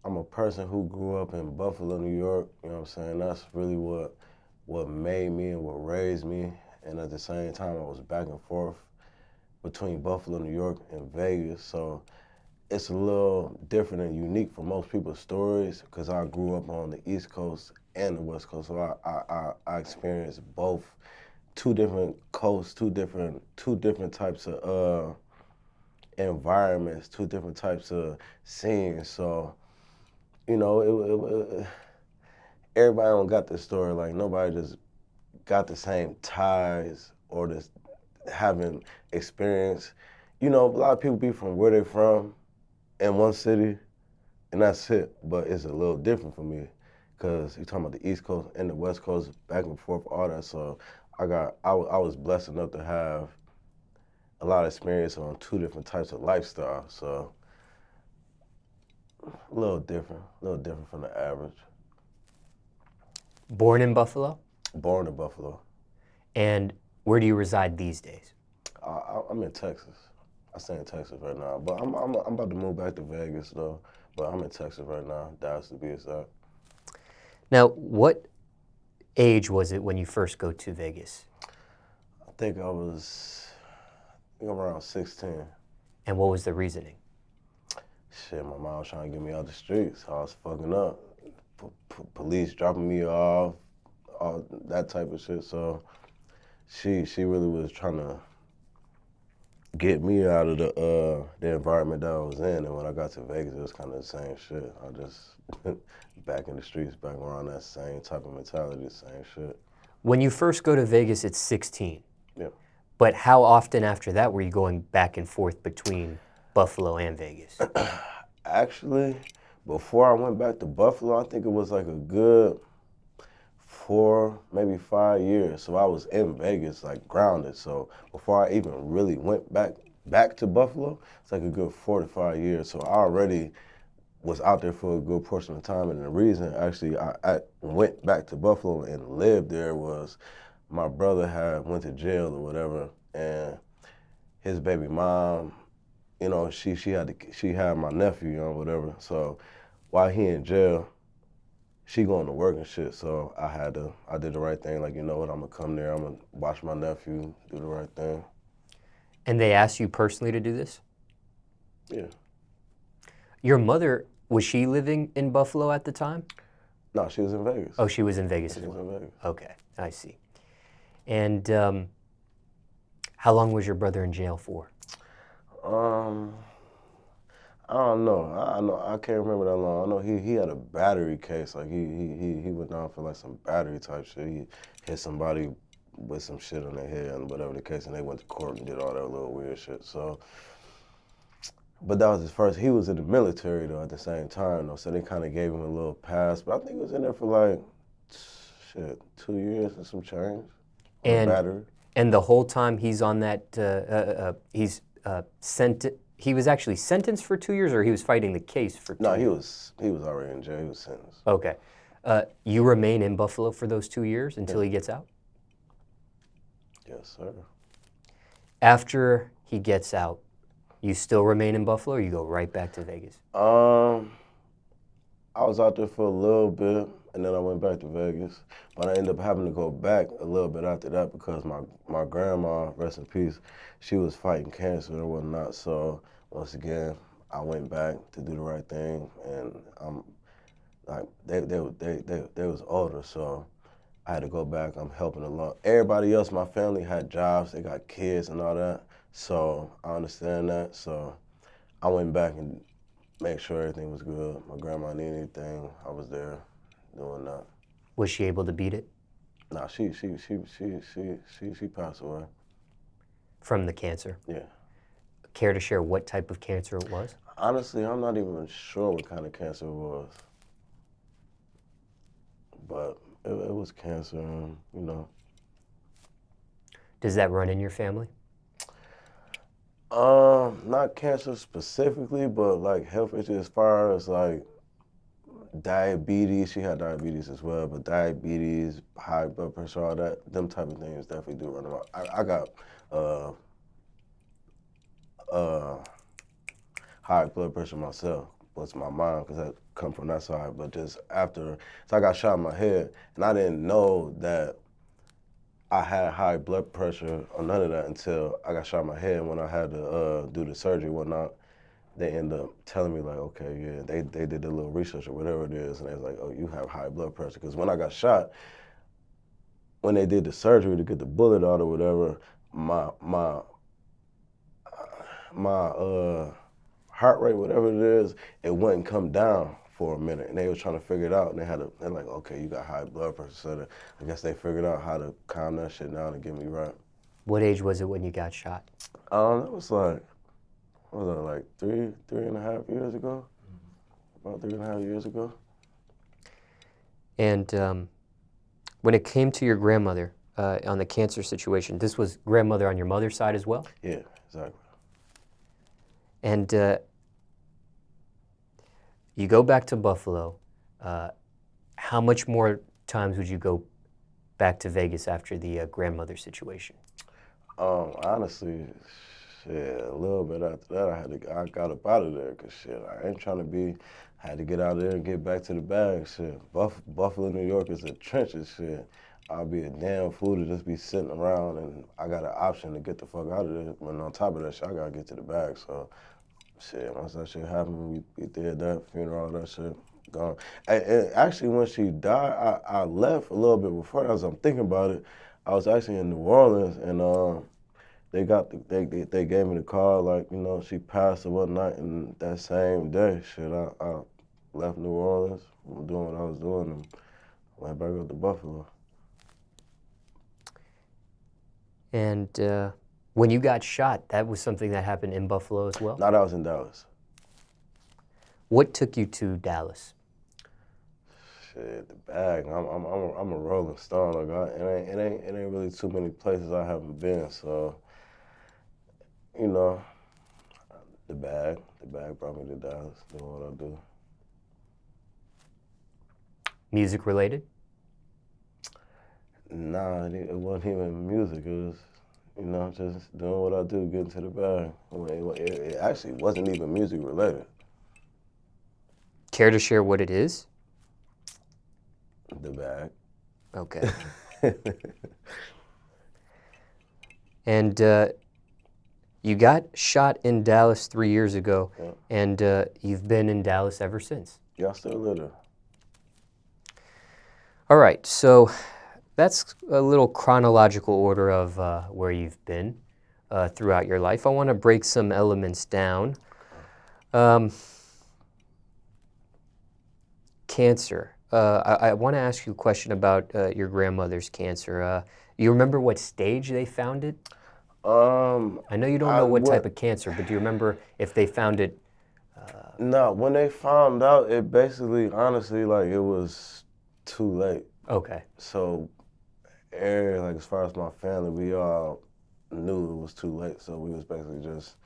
I'm a person who grew up in Buffalo, New York. You know what I'm saying? That's really what made me and what raised me. And at the same time, I was back and forth between Buffalo, New York, and Vegas. So it's a little different and unique from most people's stories because I grew up on the East Coast and the West Coast. So I experienced both, two different coasts, two different types of environments, two different types of scenes. So, you know, everybody don't got this story. Like nobody just got the same ties or just having experience. You know, a lot of people be from where they're from in one city, and that's it. But it's a little different for me because you're talking about the East Coast and the West Coast, back and forth, all that. So I was blessed enough to have a lot of experience on two different types of lifestyle. So a little different from the average. Born in Buffalo? Born in Buffalo. And where do you reside these days? I'm in Texas. I stay in Texas right now, but I'm about to move back to Vegas though. But I'm in Texas right now, Dallas to be exact. Now, what age was it when you first go to Vegas? I think I'm around 16. And what was the reasoning? Shit, my mom was trying to get me out the streets. I was fucking up. Police dropping me off, all that type of shit. So she really was trying to get me out of the environment that I was in. And when I got to Vegas, it was kind of the same shit. I just back in the streets, back around that same type of mentality, same shit. When you first go to Vegas, it's 16. Yeah. But how often after that were you going back and forth between Buffalo and Vegas? Actually, before I went back to Buffalo, I think it was like a good 4, maybe 5 years. So I was in Vegas, like grounded. So before I even really went back to Buffalo, it's like a good 4 to 5 years. So I already was out there for a good portion of time. And the reason actually I went back to Buffalo and lived there was my brother had went to jail or whatever, and his baby mom, you know, she had my nephew, you know, whatever. So while he in jail, she going to work and shit. So I did the right thing. Like, you know what, I'm gonna come there, I'm gonna watch my nephew, do the right thing. And they asked you personally to do this? Yeah. Your mother, was she living in Buffalo at the time? No, she was in Vegas. Oh, she was in Vegas as She was well. in Vegas. Okay, I see. And how long was your brother in jail for? I don't know. I can't remember that long. I know he had a battery case. Like he went down for like some battery type shit. He hit somebody with some shit on their head and whatever the case, and they went to court and did all that little weird shit. So, but that was his first. He was in the military though at the same time though, so they kind of gave him a little pass. But I think he was in there for like 2 years and some change. And battery. And the whole time he's on that, he was actually sentenced for 2 years, or he was fighting the case for 2 years? No, he was already in jail. He was sentenced. Okay. You remain in Buffalo for those 2 years until he gets out? Yes, sir. After he gets out, you still remain in Buffalo, or you go right back to Vegas? I was out there for a little bit, and then I went back to Vegas. But I ended up having to go back a little bit after that because my grandma, rest in peace, she was fighting cancer and whatnot. So once again, I went back to do the right thing, and like they was older, so I had to go back. I'm helping along. Everybody else, my family had jobs, they got kids and all that. So I understand that. So I went back and make sure everything was good. My grandma needed anything, I was there doing that. Was she able to beat it? Nah, she passed away. From the cancer? Yeah. Care to share what type of cancer it was? Honestly, I'm not even sure what kind of cancer it was. But it was cancer, you know. Does that run in your family? Not cancer specifically, but like health issues as far as like diabetes. She had diabetes as well, but diabetes, high blood pressure, all that, them type of things definitely do run around. I got high blood pressure myself, was my mom, because I come from that side. But just after, so I got shot in my head, and I didn't know that I had high blood pressure or none of that until I got shot in my head. When I had to do the surgery and whatnot, they ended up telling me, like, okay, yeah, they did a little research or whatever it is, and they was like, oh, you have high blood pressure. Because when I got shot, when they did the surgery to get the bullet out or whatever, my heart rate, whatever it is, it wouldn't come down for a minute, and they was trying to figure it out, and they're like, okay, you got high blood pressure, so I guess they figured out how to calm that shit down and get me right. What age was it when you got shot? That was like, what was that, like three and a half years ago? About 3.5 years ago. And when it came to your grandmother on the cancer situation, this was grandmother on your mother's side as well? Yeah, exactly. And you go back to Buffalo. How much more times would you go back to Vegas after the grandmother situation? Honestly, shit, a little bit after that, I got up out of there, because shit, I ain't trying to be, had to get out of there and get back to the bag, shit. Buffalo, New York is the trenches, shit. I'll be a damn fool to just be sitting around, and I got an option to get the fuck out of there. When on top of that shit, I gotta get to the bag, so shit, once that shit happened, we did that, funeral, all that shit, gone. And actually, when she died, I left a little bit before that, as I'm thinking about it. I was actually in New Orleans, and they gave me the call, like, you know, she passed or whatnot, and that same day, shit, I left New Orleans, doing what I was doing, and went back up to Buffalo. And when you got shot, that was something that happened in Buffalo as well? No, that was in Dallas. What took you to Dallas? Shit, the bag. I'm a rolling stone. Like, it ain't really too many places I haven't been. So, you know, the bag brought me to Dallas, doing what I do. Music related? Nah, it wasn't even music. It was, you know, just doing what I do, getting to the bag. It actually wasn't even music related. Care to share what it is? The bag. Okay. And you got shot in Dallas 3 years ago, Yeah. and you've been in Dallas ever since. Yeah, I still live there. All right, so that's a little chronological order of where you've been throughout your life. I want to break some elements down. Cancer. I want to ask you a question about your grandmother's cancer. You remember what stage they found it? I know you don't know what type of cancer, but do you remember if they found it? No, when they found out, it basically, honestly, like, it was too late. Okay. So, like, as far as my family, we all knew it was too late. So we was basically just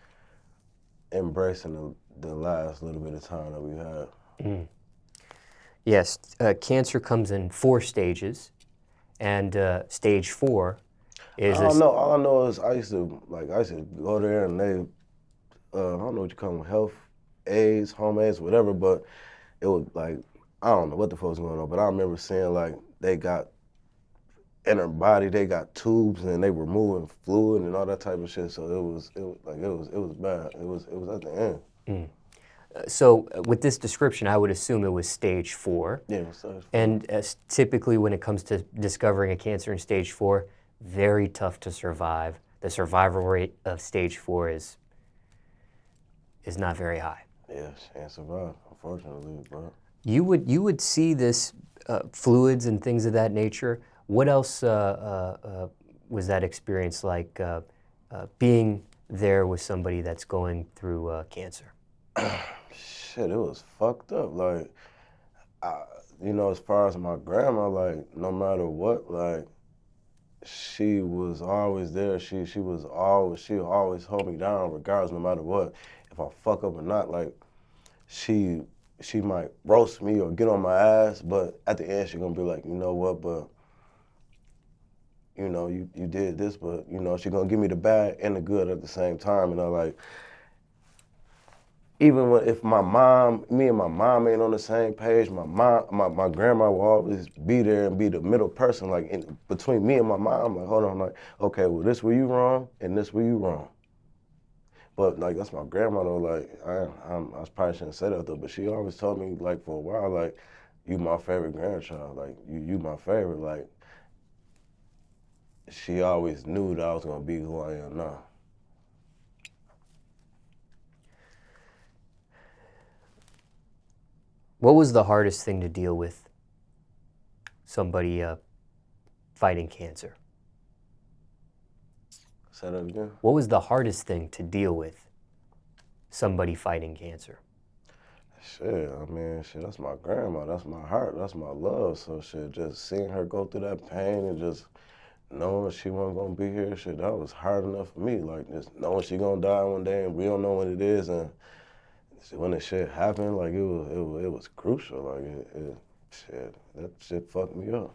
embracing the last little bit of time that we had. Mm. Yes, cancer comes in 4 stages, and stage 4 is. I don't know. All I know is I used to go there, and they, I don't know what you call them, health aides, home aides, whatever. But it was like, I don't know what the fuck was going on. But I remember seeing, like, they got in her body, they got tubes, and they were moving fluid and all that type of shit. So it was bad. It was at the end. Mm. So with this description, I would assume it was stage 4. Yeah, it was stage 4. And typically when it comes to discovering a cancer in stage 4, very tough to survive. The survival rate of stage 4 is not very high. Yeah, she ain't survived, unfortunately, but. You would see this fluids and things of that nature. What else was that experience like, being there with somebody that's going through cancer? Shit, it was fucked up. Like, you know, as far as my grandma, like, no matter what, like, she was always there. She would always hold me down regardless, no matter what. If I fuck up or not, like, she might roast me or get on my ass, but at the end she gonna be like, you know what, but you know, you did this, but you know, she gonna give me the bad and the good at the same time, you know, like, even if me and my mom ain't on the same page, my grandma will always be there and be the middle person, like between me and my mom. Like, hold on, like, okay, well, this where you wrong, and this where you wrong. But like, that's my grandma though. Like, I probably shouldn't say that though, but she always told me, like, for a while, like, you my favorite grandchild, like, you my favorite. Like, she always knew that I was gonna be who I am now. What was the hardest thing to deal with somebody fighting cancer? Say that again? What was the hardest thing to deal with somebody fighting cancer? Shit, I mean, shit, that's my grandma, that's my heart, that's my love. So shit, just seeing her go through that pain and just knowing she wasn't gonna be here, shit, that was hard enough for me. Like, just knowing she gonna die one day and we don't know when it is, and when that shit happened, like, it was crucial. Like, shit, that shit fucked me up.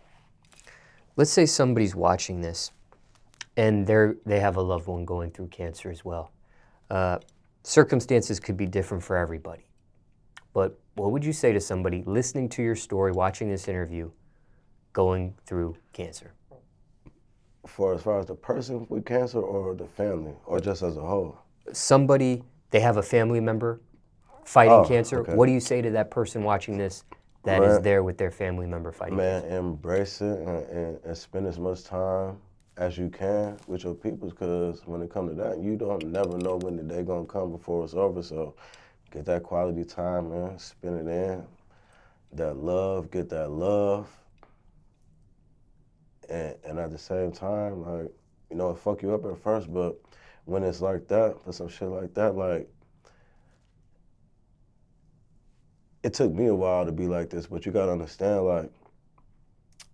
Let's say somebody's watching this and they have a loved one going through cancer as well. Circumstances could be different for everybody. But what would you say to somebody listening to your story, watching this interview, going through cancer? As far as the person with cancer or the family, or just as a whole? Somebody, they have a family member fighting cancer. Okay. What do you say to that person watching this that is there with their family member fighting cancer? Embrace it and spend as much time as you can with your peoples, because when it comes to that, you don't never know when the day gonna come before it's over. So get that quality time, man. Spend it in. That love, get that love. And at the same time, like, you know, it fuck you up at first, but when it's like that, for some shit like that, like, it took me a while to be like this, but you gotta understand, like,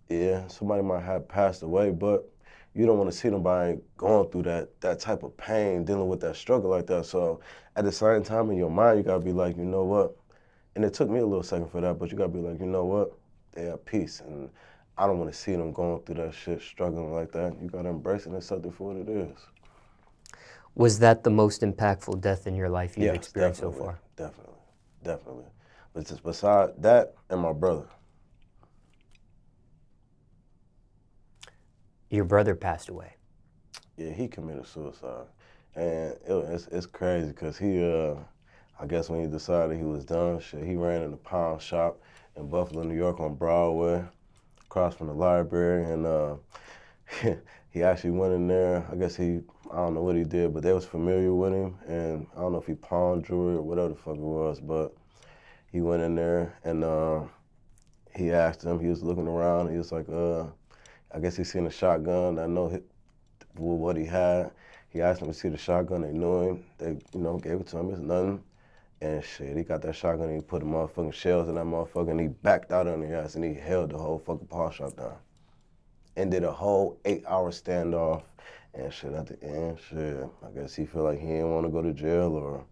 yeah, somebody might have passed away, but you don't want to see nobody going through that type of pain, dealing with that struggle like that. So at the same time, in your mind, you gotta be like, you know what? And it took me a little second for that, but you gotta be like, you know what? They have peace, and I don't want to see them going through that shit, struggling like that. You gotta embrace it and accept it for what it is. Was that the most impactful death in your life you've experienced so far? Definitely. But just beside that and my brother. Your brother passed away. Yeah, he committed suicide. And it's crazy because he, I guess when he decided he was done, shit, he ran in the pawn shop in Buffalo, New York on Broadway, across from the library, and he actually went in there. I guess I don't know what he did, but they was familiar with him, and I don't know if he pawned jewelry or whatever the fuck it was, but he went in there and he asked him, he was looking around, he was like, I guess he seen a shotgun. I know what he had. He asked him to see the shotgun. They knew him. They, gave it to him. It's nothing. And shit, he got that shotgun and he put the motherfucking shells in that motherfucker and he backed out on the ass and he held the whole fucking pawn shop down. And did a whole 8-hour standoff. And shit, at the end, shit, I guess he feel like he didn't want to go to jail or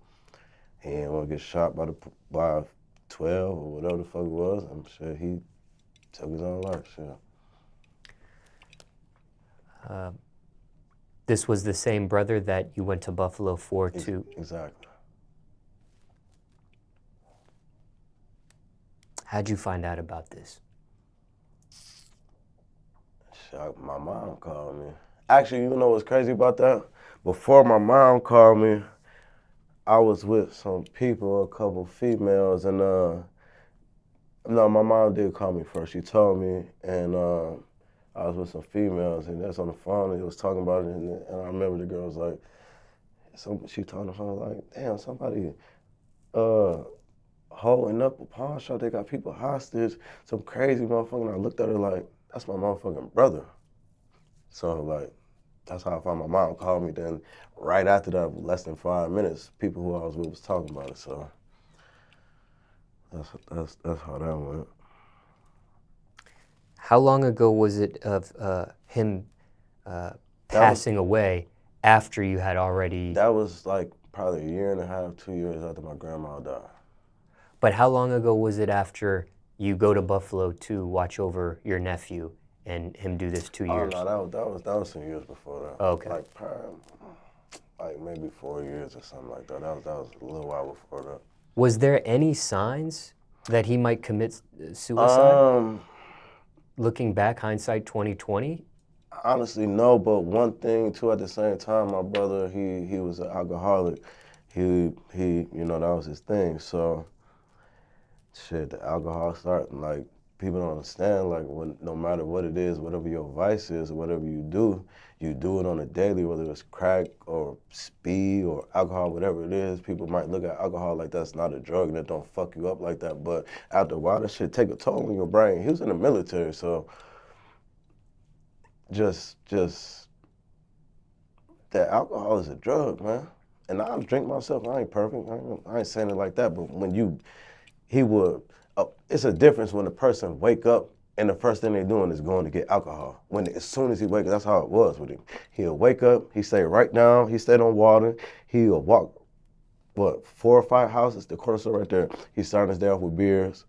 he didn't want to get shot by 12 or whatever the fuck it was. And shit, he took his own life, shit. This was the same brother that you went to Buffalo for to... Exactly. How'd you find out about this? Shit, my mom called me. Actually, you know what's crazy about that? Before my mom called me, I was with some people, a couple females, and no, my mom did call me first. She told me, and I was with some females, and that's on the phone, and he was talking about it, and I remember the girl was like, she told the phone, like, damn, somebody holding up a pawn shop, they got people hostage, some crazy motherfucker, and I looked at her like, that's my motherfucking brother. So, like, that's how I found my mom called me. Then right after that, less than 5 minutes, people who I was with was talking about it, so that's how that went. How long ago was it of him passing away after you had already... That was like probably 1.5 years, 2 years after my grandma died. But how long ago was it after you go to Buffalo to watch over your nephew and him do this 2 years? Oh no, that was some years before that. Okay. Like like maybe 4 years or something like that. That was a little while before that. Was there any signs that he might commit suicide? Looking back, hindsight 2020? Honestly, no. But one thing too, at the same time, my brother, he was an alcoholic. He, you know, that was his thing. So, shit, the alcohol starting like people don't understand. Like, when no matter what it is, whatever your vice is, or whatever you do it on a daily. Whether it's crack or speed or alcohol, whatever it is. People might look at alcohol like that's not a drug and it don't fuck you up like that. But after a while, that shit take a toll on your brain. He was in the military, so just that alcohol is a drug, man. And I drink myself. I ain't perfect. I ain't saying it like that. But when he would, it's a difference when a person wake up and the first thing they're doing is going to get alcohol. As soon as he wake up, that's how it was with him. He'll wake up, he stay right down, he stayed on water, he'll walk, 4 or 5 houses, the corner store right there. He's starting his day off with beers.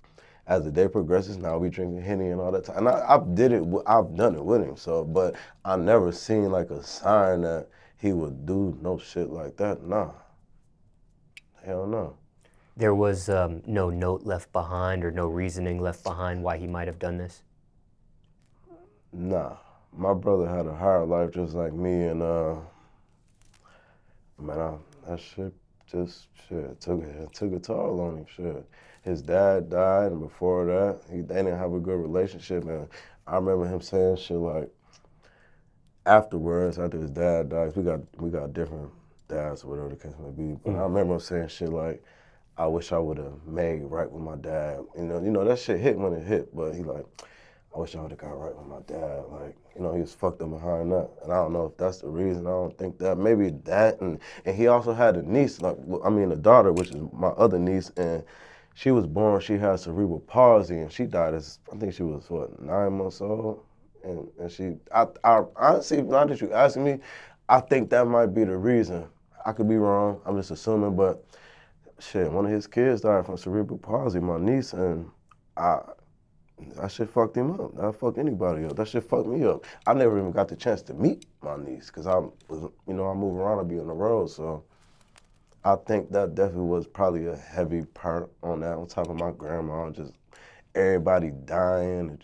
As the day progresses, now we drinking Henny and all that time. And I've done it with him. So, but I never seen like a sign that he would do no shit like that. Nah, hell no. There was no note left behind or no reasoning left behind why he might have done this? Nah, my brother had a hard life just like me, and man, that shit just took a toll on him. Shit, his dad died, and before that, they didn't have a good relationship. And I remember him saying shit like, afterwards, after his dad died, we got different dads or whatever the case may be. But I remember him saying shit like, I wish I would have made right with my dad. You know that shit hit when it hit, but he like, I wish I would have got right with my dad. Like, you know, he was fucked up behind that. And I don't know if that's the reason. I don't think that. Maybe that, and he also had a niece, a daughter, which is my other niece, and she was born, she had cerebral palsy, and she died I think she was, 9 months old? And I honestly, now that you asking me, I think that might be the reason. I could be wrong, I'm just assuming, but shit, one of his kids died from cerebral palsy, my niece, and that shit fucked him up. That fucked anybody up. That shit fucked me up. I never even got the chance to meet my niece because I move around, I be on the road, so I think that definitely was probably a heavy part on that, on top of my grandma, just everybody dying,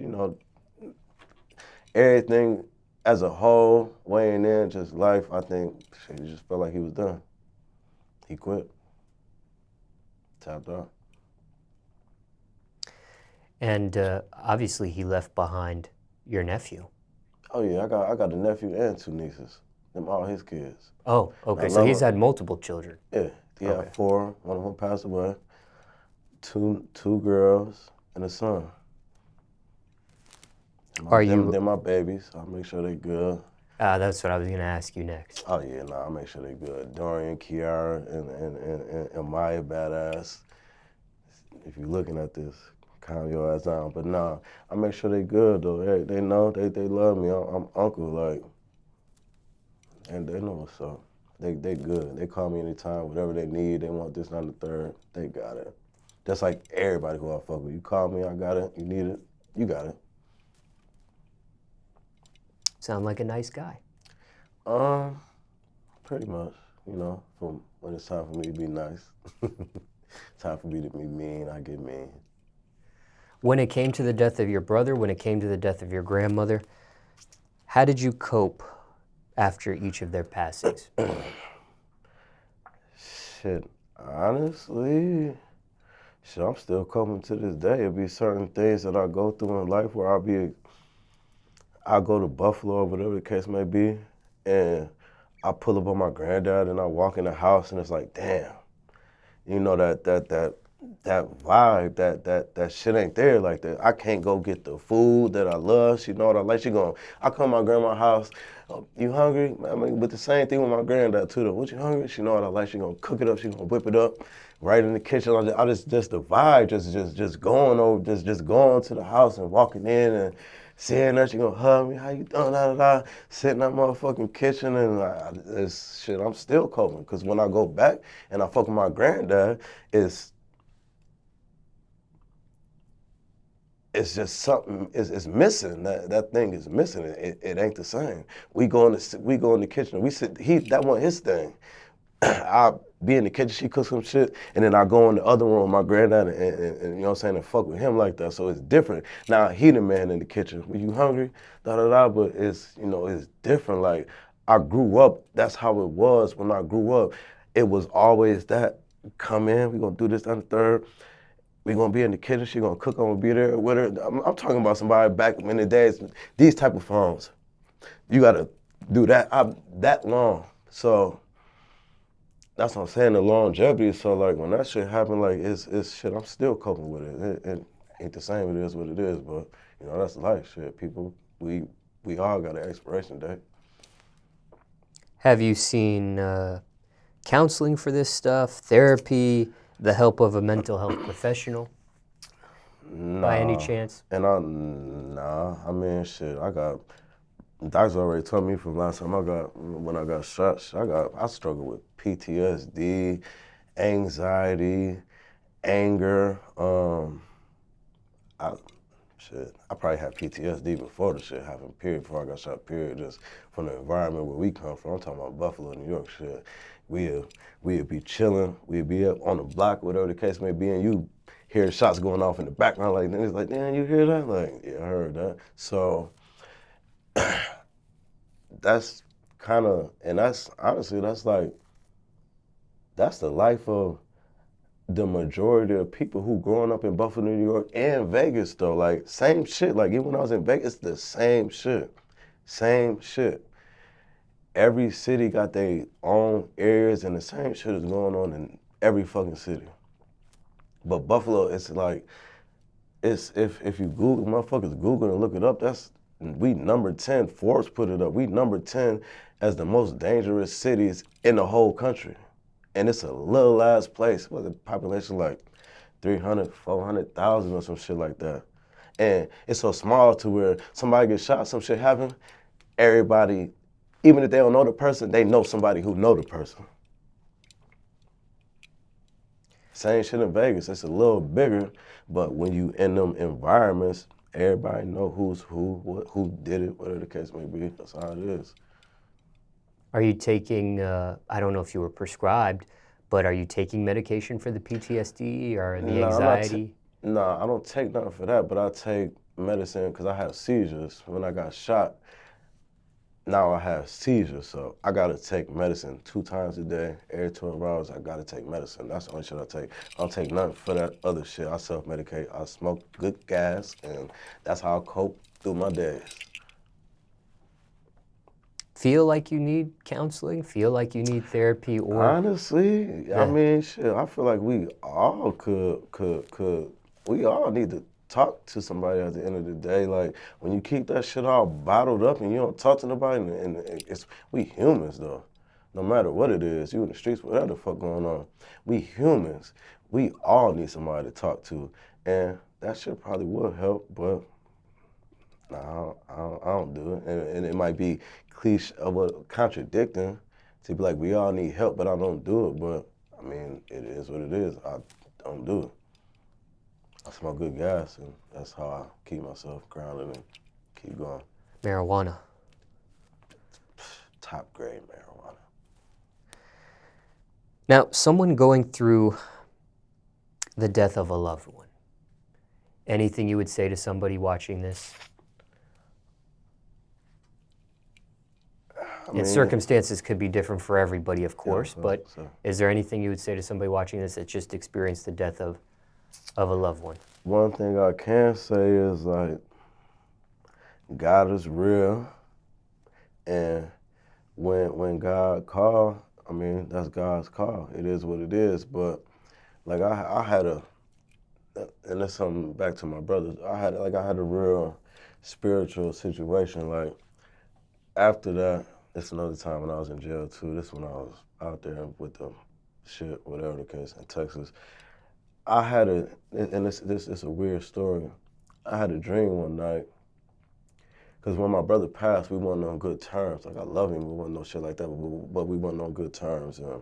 everything as a whole, weighing in, just life, I think shit, he just felt like he was done. He quit. Tapped out. And obviously he left behind your nephew. Oh yeah, I got a nephew and 2 nieces. Them all his kids. Oh, okay, so he's had multiple children. Yeah, he had 4. One of them passed away. Two girls and a son. They're my babies. I'll make sure they good. That's what I was gonna ask you next. Oh yeah, I'll make sure they good. Dorian, Kiara, and Maya badass. If you're looking at this, calm your ass down. But nah, I make sure they good though. They know they love me. I'm uncle, like, and they know what's up. They good. They call me anytime, whatever they need. They want this, not the third. They got it. Just like everybody who I fuck with. You call me, I got it. You need it, you got it. Sound like a nice guy. Pretty much. From when it's time for me to be nice. Time for me to be mean, I get mean. When it came to the death of your brother, when it came to the death of your grandmother, how did you cope after each of their passings? Shit, honestly, I'm still coping to this day. It'll be certain things that I go through in life where I'll go to Buffalo or whatever the case may be, and I pull up on my granddad and I walk in the house and it's like, damn, that vibe, that shit ain't there like that. I can't go get the food that I love. She know what I like. I come to my grandma's house, you hungry? But the same thing with my granddad too though. What, you hungry? She know what I like. She gonna cook it up. She gonna whip it up right in the kitchen. Just the vibe, just going over, just going to the house and walking in and seeing her. She gonna hug me. How you doing? Sitting in that motherfucking kitchen and this shit. I'm still coping because when I go back and I fuck with my granddad, it's just something is missing. That thing is missing. It ain't the same. We go in the kitchen. We sit. That wasn't his thing. I be in the kitchen. She cook some shit, and then I go in the other room. My granddad and you know what I'm saying, and fuck with him like that. So it's different. Now he the man in the kitchen. When you hungry, da da da. But it's it's different. Like I grew up. That's how it was when I grew up. It was always that. Come in. We gonna do this, that, and the third. We gonna be in the kitchen. She gonna cook. I'm gonna be there with her. I'm talking about somebody back in the days. These type of phones, you gotta do that that long. So that's what I'm saying. The longevity. So like when that shit happened, like it's shit. I'm still coping with it. It ain't the same. It is what it is. But that's life. Shit. People, we all got an expiration date. Have you seen counseling for this stuff, therapy, the help of a mental health professional? Nah. By any chance? And nah. I mean, shit. I got. Doctors already told me from last time when I got shot. I struggle with PTSD, anxiety, anger. I probably had PTSD before the shit happened. Period. Before I got shot. Period. Just from the environment where we come from. I'm talking about Buffalo, New York. Shit. We'd be chilling. We'd be up on the block, whatever the case may be, and you hear shots going off in the background. Like, then it's like, damn, you hear that? Like, yeah, I heard that. So that's kind of, and that's honestly, that's the life of the majority of people who growing up in Buffalo, New York, and Vegas though. Like same shit. Like even when I was in Vegas, the same shit. Same shit. Every city got their own areas, and the same shit is going on in every fucking city. But Buffalo, it's like, it's if you Google, motherfuckers Google and look it up, we number 10, Forbes put it up, we number 10 as the most dangerous cities in the whole country. And it's a little ass place with a population like 300, 400,000 or some shit like that. And it's so small to where somebody gets shot, some shit happen, everybody, even if they don't know the person, they know somebody who know the person. Same shit in Vegas, it's a little bigger, but when you in them environments, everybody know who's who did it, whatever the case may be. That's how it is. Are you taking, I don't know if you were prescribed, but are you taking medication for the PTSD or the anxiety? No, I don't take nothing for that, but I take medicine because I have seizures. When I got shot, now I have seizures, so I gotta take medicine 2 times a day. Every 12 hours, I gotta take medicine. That's the only shit I take. I don't take nothing for that other shit. I self-medicate. I smoke good gas, and that's how I cope through my days. Feel like you need counseling? Feel like you need therapy? Or honestly, I mean, shit, I feel like we all we all need to talk to somebody at the end of the day. Like, when you keep that shit all bottled up and you don't talk to nobody, and we humans, though. No matter what it is, you in the streets, whatever the fuck going on, we humans. We all need somebody to talk to. And that shit probably would help, but no, I don't do it. And it might be cliche, contradicting to be like, we all need help, but I don't do it. But, I mean, it is what it is. I don't do it. I smoke good gas, and that's how I keep myself grounded and keep going. marijuana? Top grade marijuana. Now, someone going through the death of a loved one, anything you would say to somebody watching this? And circumstances could be different for everybody, of course, but is there anything you would say to somebody watching this that just experienced the death of a loved one? One thing I can say is, like, God is real, and when God called, I mean, that's God's call. It is what it is, but, like, I had and that's something back to my brothers, I had a real spiritual situation. Like, after that, it's another time when I was in jail too. This when I was out there with the shit, whatever the case, in Texas. I had and this is a weird story. I had a dream one night, because when my brother passed, we weren't on good terms. Like, I love him, we wasn't no shit like that, but we weren't on good terms. And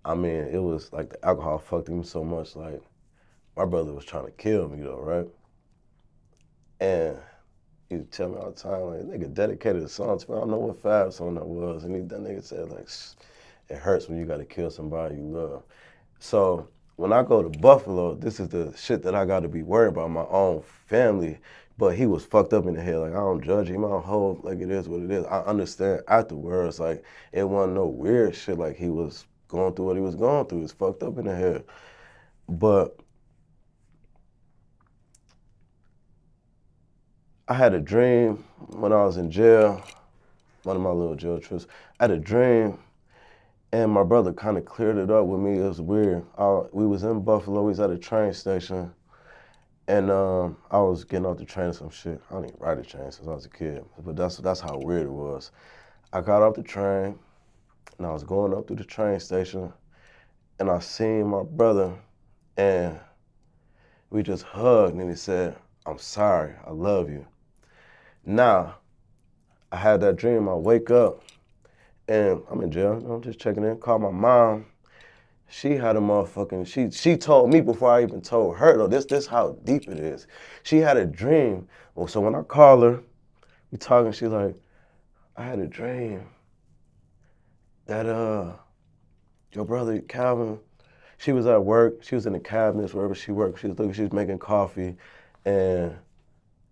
I mean, it was like the alcohol fucked him so much. Like, my brother was trying to kill me though, right? And he would tell me all the time, like, nigga dedicated a song to me. I don't know what Fab song that was. And that nigga said, like, it hurts when you gotta kill somebody you love. So when I go to Buffalo, this is the shit that I gotta be worried about, my own family. But he was fucked up in the head. Like, I don't judge him. I don't hold, like, it is what it is. I understand afterwards, like, it wasn't no weird shit. Like, he was going through what he was going through. He was fucked up in the head. But I had a dream when I was in jail, one of my little jail trips. I had a dream, and my brother kind of cleared it up with me. It was weird. We was in Buffalo. We was at a train station. And I was getting off the train or some shit. I don't even ride a train since I was a kid, but that's how weird it was. I got off the train, and I was going up through the train station, and I seen my brother, and we just hugged, and he said, "I'm sorry, I love you." Now, I had that dream. I wake up, and I'm in jail. I'm just checking in. Call my mom. She had a motherfucking, she told me before I even told her, though, this how deep it is. She had a dream. Well, so when I call her, we talking, she's like, I had a dream that your brother Calvin, she was at work, she was in the cabinets, wherever she worked, she was making coffee, and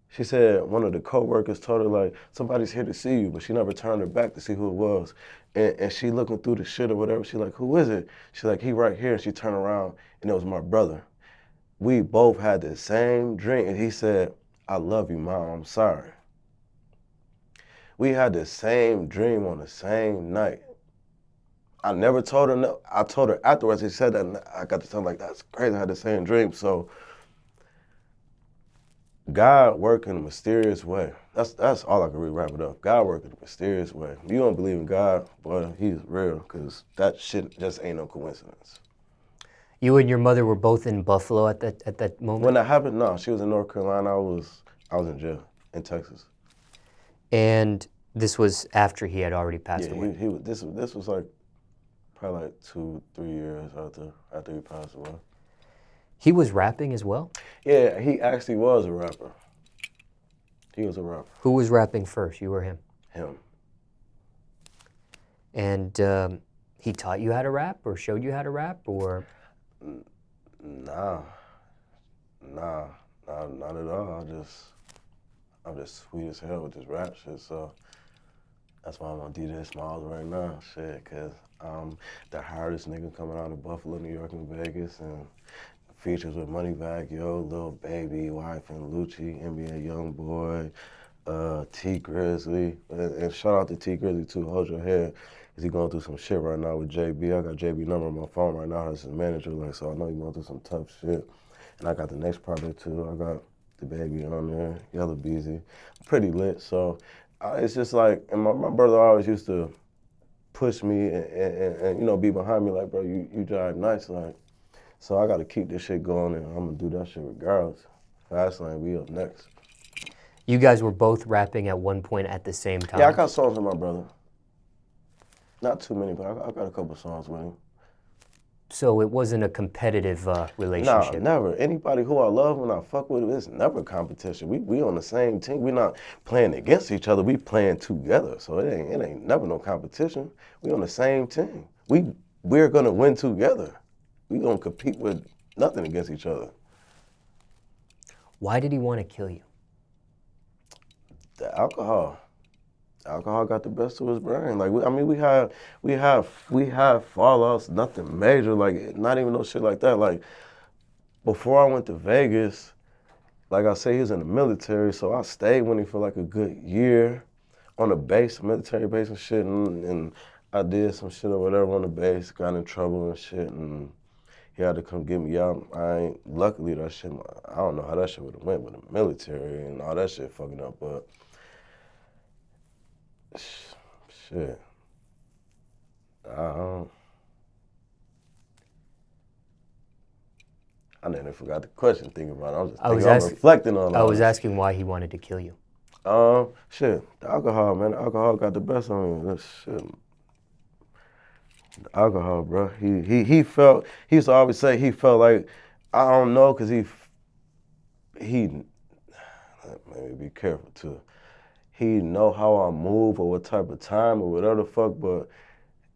she said one of the co-workers told her, like, somebody's here to see you, but she never turned her back to see who it was. And she looking through the shit or whatever, she like, who is it? She's like, he right here. And she turned around, and it was my brother. We both had the same dream. And he said, I love you, Mom, I'm sorry. We had the same dream on the same night. I never told her, no. I told her afterwards, he said that, and I got to tell her, like, that's crazy, I had the same dream. So God work in a mysterious way. That's all I can really wrap it up. God work in a mysterious way. You don't believe in God, boy, he's real, because that shit just ain't no coincidence. You and your mother were both in Buffalo at that moment? When that happened, no, she was in North Carolina. I was in jail in Texas. And this was after he had already passed away? Yeah, this was like probably like 2-3 years after he passed away. He was rapping as well? Yeah, he actually was a rapper. He was a rapper. Who was rapping first, you or him? Him. And he taught you how to rap or showed you how to rap, or? Nah, not at all. I'm just sweet as hell with this rap shit, so that's why I'm on DJ Smallz right now, shit, cause I'm the hardest nigga coming out of Buffalo, New York, and Vegas, and features with Moneybagg Yo, Lil Baby, Wife and Lucci, NBA YoungBoy, T Grizzly, and shout out to T Grizzly too, hold your head, cause he going through some shit right now with JB. I got JB number on my phone right now as his manager, like, so I know he going through some tough shit. And I got the next project too, I got the baby on there, Yellow Beezy, pretty lit, so it's just like, and my brother always used to push me and you know, be behind me like, bro, you jive nice, like, so I gotta keep this shit going, and I'm gonna do that shit regardless. Fastlane, we up next. You guys were both rapping at one point at the same time? Yeah, I got songs with my brother. Not too many, but I got a couple songs with him. So it wasn't a competitive relationship? Nah, never. Anybody who I love and I fuck with, it's never competition. We on the same team. We not playing against each other. We playing together. So it ain't never no competition. We on the same team. We're gonna win together. We don't compete with nothing against each other. Why did he want to kill you? The alcohol. Alcohol got the best of his brain. Like, we have fallouts, nothing major, like, not even no shit like that. Like, before I went to Vegas, like I say, he was in the military, so I stayed with him for like a good year on a base, military base and shit, and I did some shit or whatever on the base, got in trouble and shit, and he had to come get me out. Luckily that shit, I don't know how that shit would've went with the military and all that shit fucking up, but shit. I never forgot the question thinking about it. I'm reflecting on it. I was asking why he wanted to kill you. Shit, the alcohol, man. The alcohol got the best on me. That shit. The alcohol, bro. He used to always say he felt like, I don't know, cause he maybe be careful too. He know how I move or what type of time or whatever the fuck, but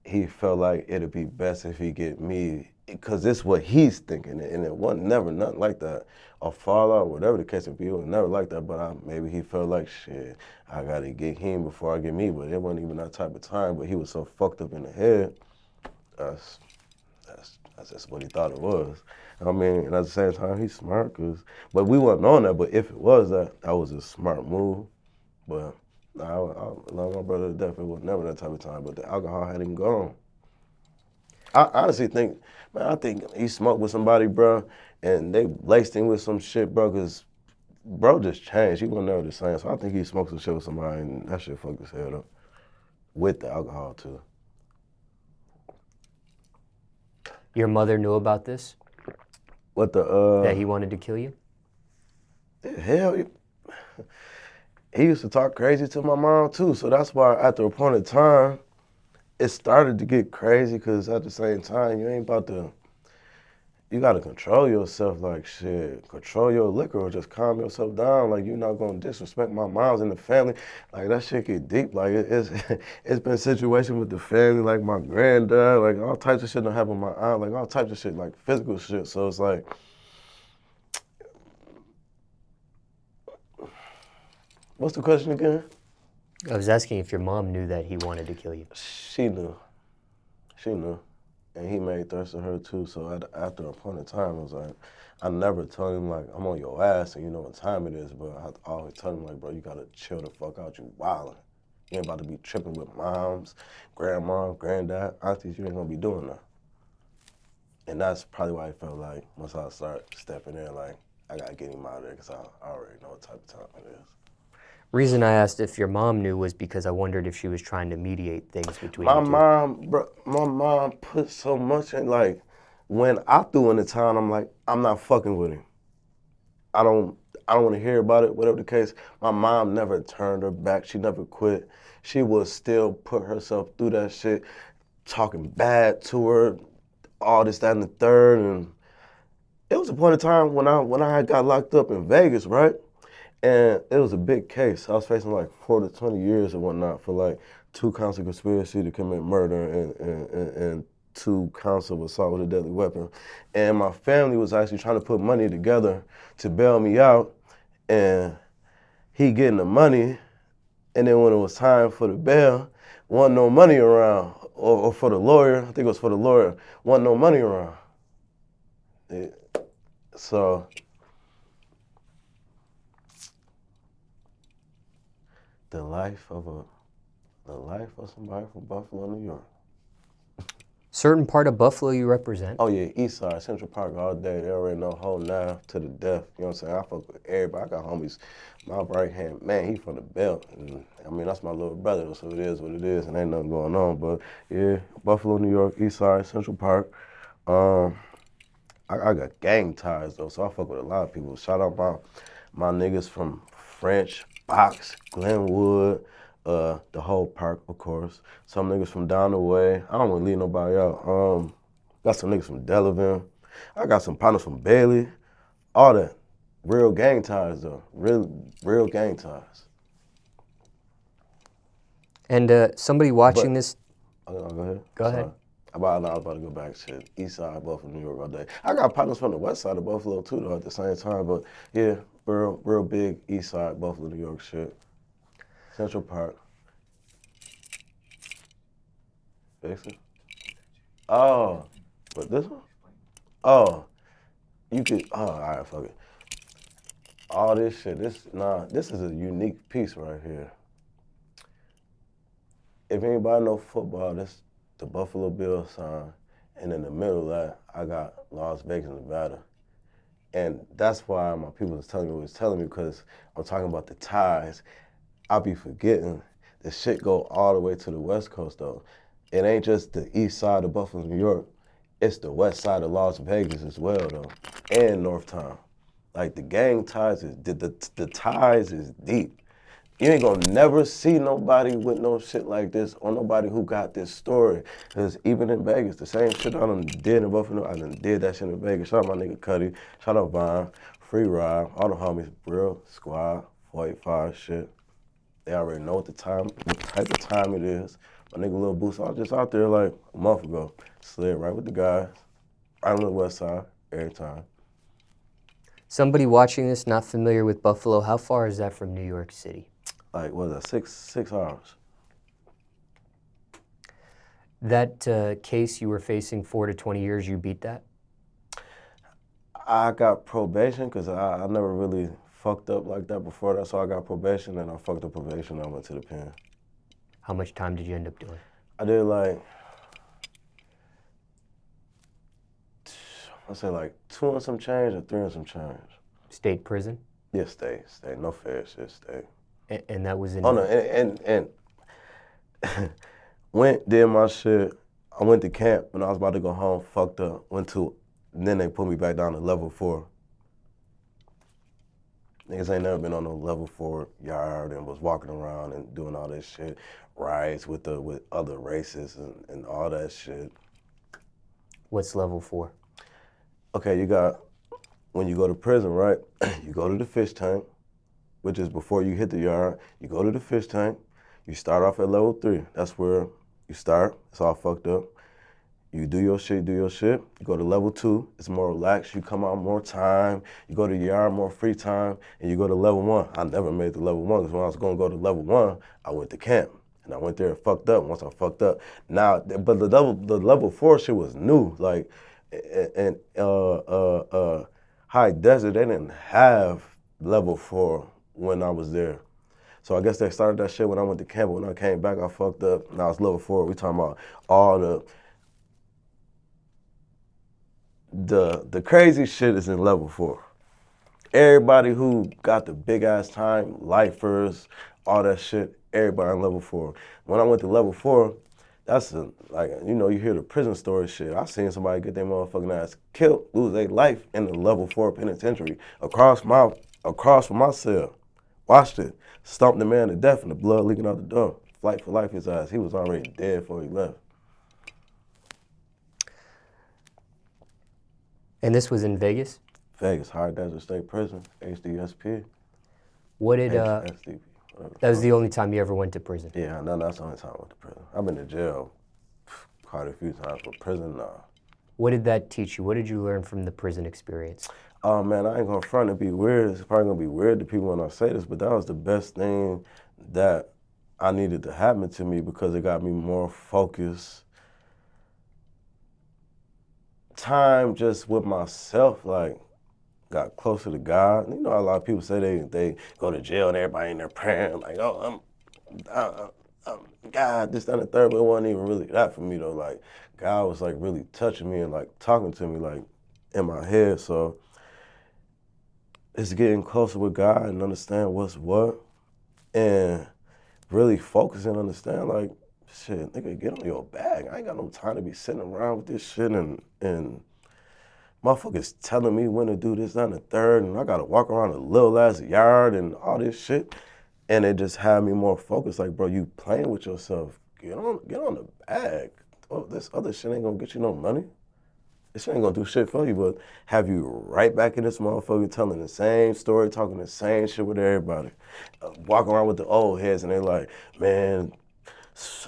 he felt like it'd be best if he get me, because it's what he's thinking, and it wasn't never nothing like that. A fallout, whatever the case may be, it was never like that, but maybe he felt like, shit, I gotta get him before I get me, but it wasn't even that type of time, but he was so fucked up in the head, that's just what he thought it was. I mean, and at the same time, he's smart, but we wasn't on that, but if it was that, that was a smart move, but I love my brother to death. It was never that type of time, but the alcohol had him gone. I honestly think, man, I think he smoked with somebody, bro, and they laced him with some shit, bro, because bro just changed. He wasn't never the same. So I think he smoked some shit with somebody, and that shit fucked his head up. With the alcohol, too. Your mother knew about this? What the, that he wanted to kill you? Hell, he used to talk crazy to my mom, too. So that's why, after a point in time, it started to get crazy, because at the same time, you ain't about to, you got to control yourself, like, shit, control your liquor or just calm yourself down. Like, you're not going to disrespect my moms and the family. Like, that shit get deep. Like, it's been situations with the family, like my granddad, like, all types of shit done happened with my aunt, like, all types of shit, like, physical shit. So it's like, what's the question again? I was asking if your mom knew that he wanted to kill you. She knew. She knew. And he made thirst of her too. So after a point in time, it was like, I never told him like, I'm on your ass and you know what time it is, but I always tell him like, bro, you gotta chill the fuck out, you wildin'. You ain't about to be tripping with moms, grandma, granddad, aunties, you ain't gonna be doing that. And that's probably why I felt like once I start stepping in, like, I gotta get him out of there, because I already know what type of time it is. Reason I asked if your mom knew was because I wondered if she was trying to mediate things between My you two. my mom put so much in, like, when I threw in the town, I'm like, I'm not fucking with him. I don't want to hear about it, whatever the case. My mom never turned her back. She never quit. She would still put herself through that shit, talking bad to her, all this, that, and the third. And it was a point in time when I had got locked up in Vegas, right? And it was a big case. I was facing like 4 to 20 years and whatnot for like 2 counts of conspiracy to commit murder and 2 counts of assault with a deadly weapon. And my family was actually trying to put money together to bail me out, and he getting the money, and then when it was time for the bail, wasn't no money around, or for the lawyer, I think it was for the lawyer, wasn't no money around. So, the life of somebody from Buffalo, New York. Certain part of Buffalo you represent? Oh yeah, East Side, Central Park all day. They already know whole Nav to the death. You know what I'm saying? I fuck with everybody. I got homies. My right hand man, he from the belt. And, I mean, that's my little brother, so it is what it is, and ain't nothing going on. But yeah, Buffalo, New York, East Side, Central Park. I got gang ties though, so I fuck with a lot of people. Shout out my niggas from French, Box, Glenwood, the whole park, of course. Some niggas from down the way. I don't want to leave nobody out. Got some niggas from Delavan. I got some partners from Bailey. All that. Real gang ties though. Real gang ties. And somebody watching this. Go ahead. Go ahead. I was about to go back to East Side, Buffalo, New York all day. I got partners from the West Side of Buffalo too, though, at the same time. But yeah, real big East Side, Buffalo, New York shit. Central Park. Fix it? Oh, but this one? Oh, you could. Oh, all right, fuck it. All this shit. This is a unique piece right here. If anybody know football, this the Buffalo Bills sign, and in the middle of that, I got Las Vegas, Nevada. And that's why my people was telling me, because I'm talking about the ties. I be forgetting the shit go all the way to the West Coast though. It ain't just the east side of Buffalo, New York. It's the west side of Las Vegas as well though, and Northtown. Like the gang ties the ties is deep. You ain't gonna never see nobody with no shit like this, or nobody who got this story. Cause even in Vegas, the same shit I done did in Buffalo, I done did that shit in Vegas. Shout out my nigga Cuddy, shout out Vine, Free Ride, all the homies, Brill, Squad, 485 shit. They already know what type of time it is. My nigga Lil Boost, I was just out there like a month ago. Slid right with the guys, right on the west side, every time. Somebody watching this not familiar with Buffalo, how far is that from New York City? Like, what is that, 6 hours? That case you were facing 4 to 20 years, you beat that? I got probation because I never really fucked up like that before that, so I got probation and I fucked up probation and I went to the pen. How much time did you end up doing? I did like, I say like 2 and some change or 3 and some change. State prison? Yeah, stay, no fair shit, stay. And that was in... Oh no, and went, did my shit. I went to camp when I was about to go home, fucked up, and then they put me back down to level 4. Niggas ain't never been on no level 4 yard and was walking around and doing all this shit, riots with other races and all that shit. What's level 4? Okay, you got, when you go to prison, right, you go to the fish tank, which is before you hit the yard. You go to the fish tank, you start off at level 3. That's where you start. It's all fucked up. You do your shit, You go to level 2, it's more relaxed. You come out more time. You go to the yard, more free time, and you go to level 1. I never made it to level 1 because when I was gonna go to level 1, I went to camp. And I went there and fucked up. Once I fucked up, now, but the level 4 shit was new. Like, and High Desert, they didn't have level 4 when I was there. So I guess they started that shit when I went to camp. When I came back, I fucked up. Now it's level 4. We talking about all the crazy shit is in level 4. Everybody who got the big ass time, lifers, all that shit, everybody on level 4. When I went to level 4, that's like, you know, you hear the prison story shit. I seen somebody get their motherfucking ass killed, lose their life in the level 4 penitentiary across from my cell. Watched it. Stomped the man to death and the blood leaking out the door. Flight for life his ass. He was already dead before he left. And this was in Vegas? Vegas, High Desert State Prison, HDSP. What did, HSDP, that was the only time you ever went to prison? Yeah, no, that's the only time I went to prison. I've been to jail quite a few times, but prison, nah. What did that teach you? What did you learn from the prison experience? Oh man, I ain't gonna front and be weird. It's probably gonna be weird to people when I say this, but that was the best thing that I needed to happen to me because it got me more focused. Time just with myself, like, got closer to God. You know, a lot of people say they go to jail and everybody in there praying, like, oh, I'm God, this, that, and the third, but it wasn't even really that for me though. Like, God was like really touching me and like talking to me like in my head. So it's getting closer with God and understand what's what and really focus and understand like, shit, nigga, get on your bag. I ain't got no time to be sitting around with this shit and motherfuckers telling me when to do this, that, and the third, and I gotta walk around a little ass yard and all this shit. And it just had me more focused. Like, bro, you playing with yourself. Get on the bag. Oh, this other shit ain't gonna get you no money. This ain't gonna do shit for you, but have you right back in this motherfucker telling the same story, talking the same shit with everybody. Walking around with the old heads and they like, man,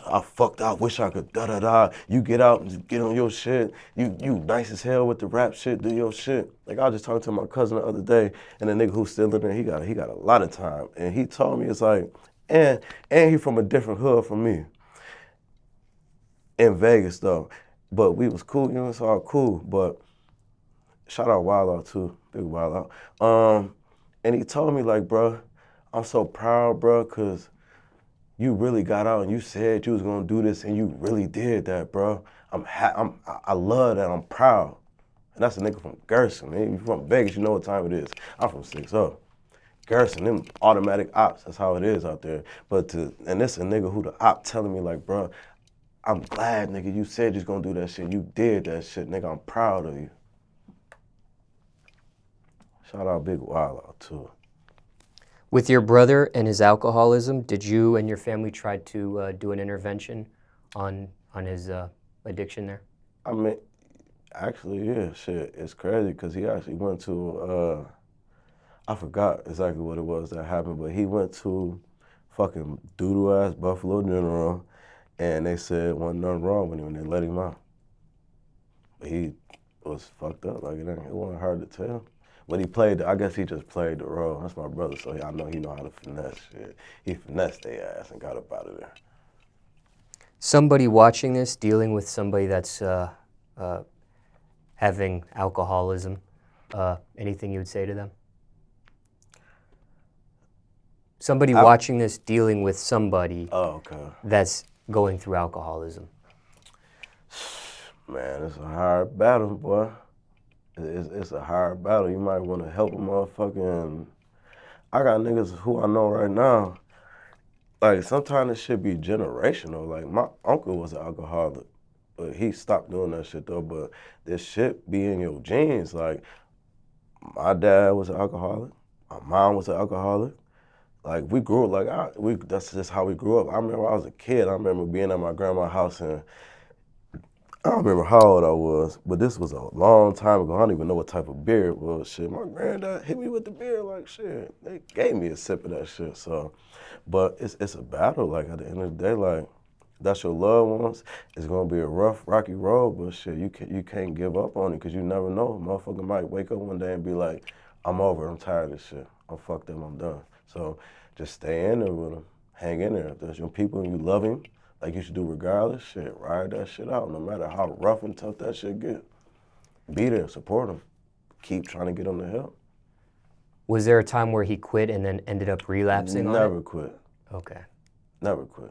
I fucked out, wish I could da-da-da. You get out and get on your shit. You nice as hell with the rap shit, do your shit. Like I was just talking to my cousin the other day and the nigga who's still in there, he got a lot of time. And he told me, it's like, and he from a different hood from me. In Vegas though. But we was cool, you know, it's all cool. But shout out Wild Out too, big Wild Out. And he told me like, bro, I'm so proud, bro, cause you really got out and you said you was gonna do this and you really did that, bro. I love that, I'm proud. And that's a nigga from Gerson. If you're from Vegas, you know what time it is. I'm from 6-0. Gerson, them automatic ops, that's how it is out there. And this a nigga who the op telling me like, bro, I'm glad, nigga, you said you was gonna do that shit. You did that shit, nigga, I'm proud of you. Shout out Big Wild Out too. With your brother and his alcoholism, did you and your family try to do an intervention on his addiction there? I mean, actually, yeah, shit, it's crazy because he actually went to, I forgot exactly what it was that happened, but he went to fucking doo-doo-ass Buffalo General, and they said wasn't nothing wrong with him, and they let him out. But he was fucked up, like it wasn't hard to tell. But he played, I guess he just played the role. That's my brother, so I know he know how to finesse shit. He finessed their ass and got up out of there. Somebody watching this, dealing with somebody that's having alcoholism, anything you would say to them? Somebody watching this, dealing with somebody that's going through alcoholism. Man, it's a hard battle, boy. It's a hard battle. You might want to help a motherfucking... I got niggas who I know right now, like sometimes it should be generational. Like my uncle was an alcoholic, but he stopped doing that shit though. But this shit be in your genes. Like my dad was an alcoholic, my mom was an alcoholic. Like we grew up that's just how we grew up. I remember I was a kid. I remember being at my grandma's house and I don't remember how old I was, but this was a long time ago. I don't even know what type of beer it was. Shit, my granddad hit me with the beer like shit. They gave me a sip of that shit. So, but it's a battle. Like at the end of the day, like that's your loved ones. It's gonna be a rough, rocky road, but shit, you can't give up on it because you never know. Motherfucker might wake up one day and be like, I'm over. I'm tired of this shit. I'm fucked up. I'm done. So just stay in there with them. Hang in there. If there's your people and you love him, like you should do regardless, shit, ride that shit out, no matter how rough and tough that shit get. Be there, support him. Keep trying to get him the help. Was there a time where he quit and then ended up relapsing on it? Never quit. Okay. Never quit.